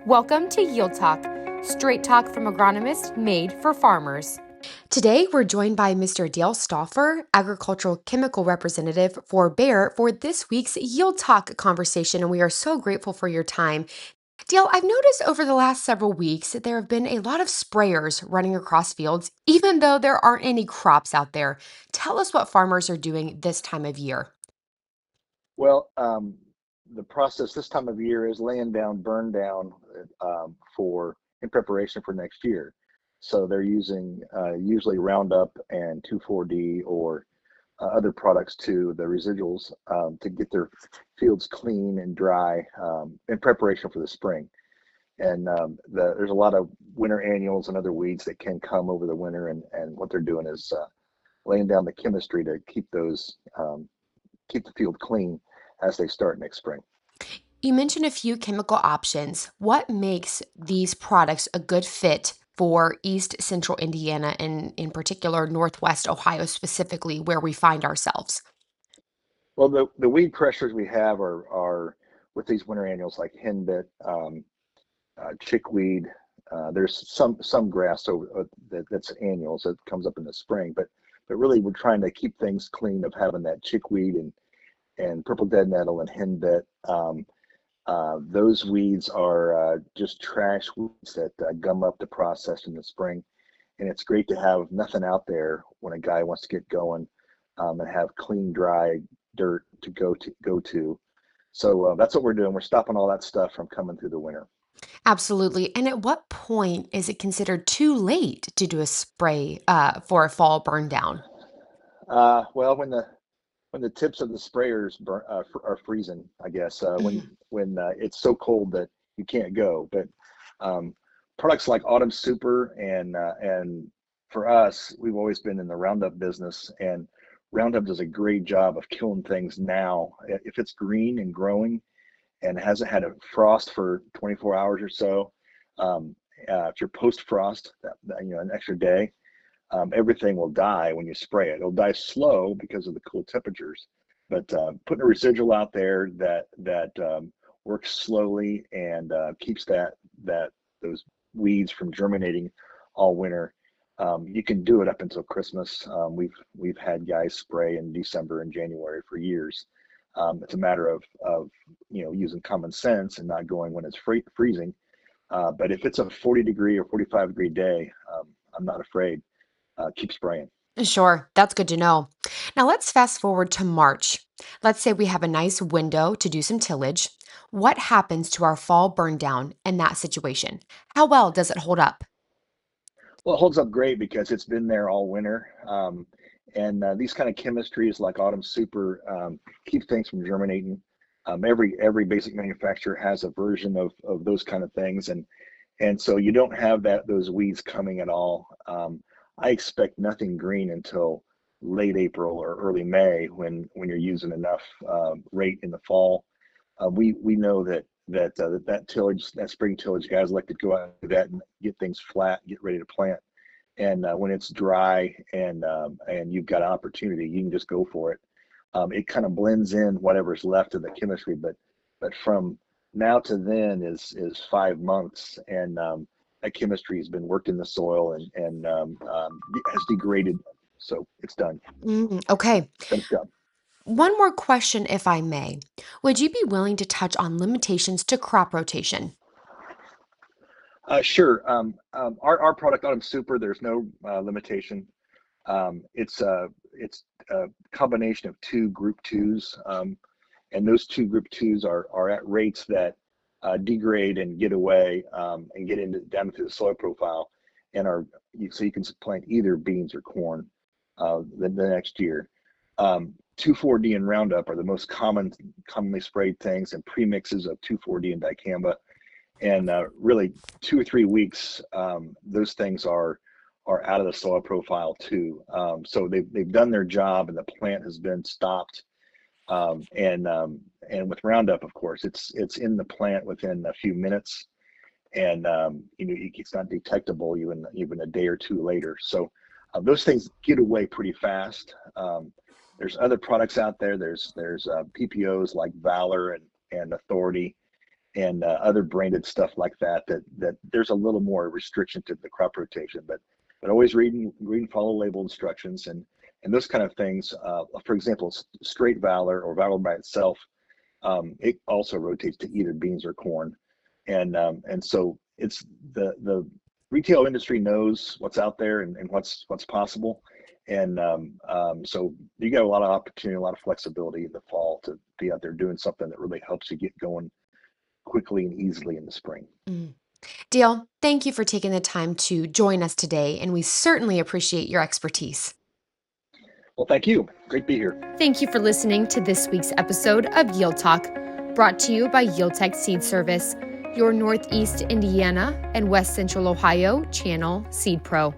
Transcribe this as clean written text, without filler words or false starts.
Welcome to Yield Talk, straight talk from agronomists made for farmers. Today, we're joined by Mr. Dale Stouffer, agricultural chemical representative for Bayer, for this week's Yield Talk conversation, and we are so grateful for your time. Dale, I've noticed over the last several weeks that there have been a lot of sprayers running across fields, even though there aren't any crops out there. Tell us what farmers are doing this time of year. Well, the process this time of year is laying down burn down for in preparation for next year. So they're using usually Roundup and 2,4-D or other products to the residuals to get their fields clean and dry in preparation for the spring. And there's a lot of winter annuals and other weeds that can come over the winter, and what they're doing is laying down the chemistry to keep the field clean as they start next spring. You mentioned a few chemical options. What makes these products a good fit for East Central Indiana and, in particular, Northwest Ohio, specifically where we find ourselves? Well, the weed pressures we have are with these winter annuals like henbit, chickweed. There's some grass that's annuals that comes up in the spring, but really we're trying to keep things clean of having that chickweed and purple dead nettle and henbit. Those weeds are just trash weeds that gum up the process in the spring, and it's great to have nothing out there when a guy wants to get going and have clean, dry dirt to go to. So that's what we're doing. We're stopping all that stuff from coming through the winter. Absolutely. And at what point is it considered too late to do a spray for a fall burn down? Well, when the tips of the sprayers are freezing, I guess when it's so cold that you can't go. But um, products like Autumn Super and for us, we've always been in the Roundup business, and Roundup does a great job of killing things now. If it's green and growing and hasn't had a frost for 24 hours or so, um, if you're post frost, an extra day, everything will die when you spray it. It'll die slow because of the cool temperatures, but putting a residual out there that works slowly and keeps that those weeds from germinating all winter. You can do it up until Christmas. We've had guys spray in December and January for years. It's a matter of using common sense and not going when it's freezing. But if it's a 40-degree or 45-degree day, I'm not afraid. Keep spraying. Sure, that's good to know. Now let's fast forward to March. Let's say we have a nice window to do some tillage. What happens to our fall burn down in that situation? How well does it hold up? Well, it holds up great because it's been there all winter. And these kind of chemistries like Autumn Super keep things from germinating. Every basic manufacturer has a version of those kind of things, and so you don't have those weeds coming at all. I expect nothing green until late April or early May when you're using enough rate in the fall. We know that tillage, that spring tillage, guys like to go out and do that and get things flat, get ready to plant. And when it's dry and you've got an opportunity, you can just go for it. It kind of blends in whatever's left of the chemistry, but from now to then is 5 months, and that chemistry has been worked in the soil and has degraded, so it's done. Okay. Done its job. One more question, if I may. Would you be willing to touch on limitations to crop rotation? Sure. Our product Autumn Super, there's no limitation. It's a combination of two Group Twos, and those two Group Twos are at rates that degrade and get away and get into down into the soil profile, and so you can plant either beans or corn the next year. 2,4-D and Roundup are the most commonly sprayed things, and premixes of 2,4-D and dicamba, and really 2 or 3 weeks, those things are out of the soil profile too. So they've done their job, and the plant has been stopped. And with Roundup, of course, it's in the plant within a few minutes, and it's not detectable even a day or two later. So those things get away pretty fast. There's other products out there. There's PPOs like Valor and Authority, and other branded stuff like that, that there's a little more restriction to the crop rotation, but always reading follow label instructions and those kind of things. For example, straight Valor or Valor by itself, it also rotates to either beans or corn, and so it's the retail industry knows what's out there and what's possible, and so you got a lot of opportunity, a lot of flexibility in the fall to be out there doing something that really helps you get going quickly and easily in the spring. Mm. Dale, thank you for taking the time to join us today, and we certainly appreciate your expertise. Well, thank you. Great to be here. Thank you for listening to this week's episode of Yield Talk, brought to you by Yield Tech Seed Service, your Northeast Indiana and West Central Ohio channel Seed Pro.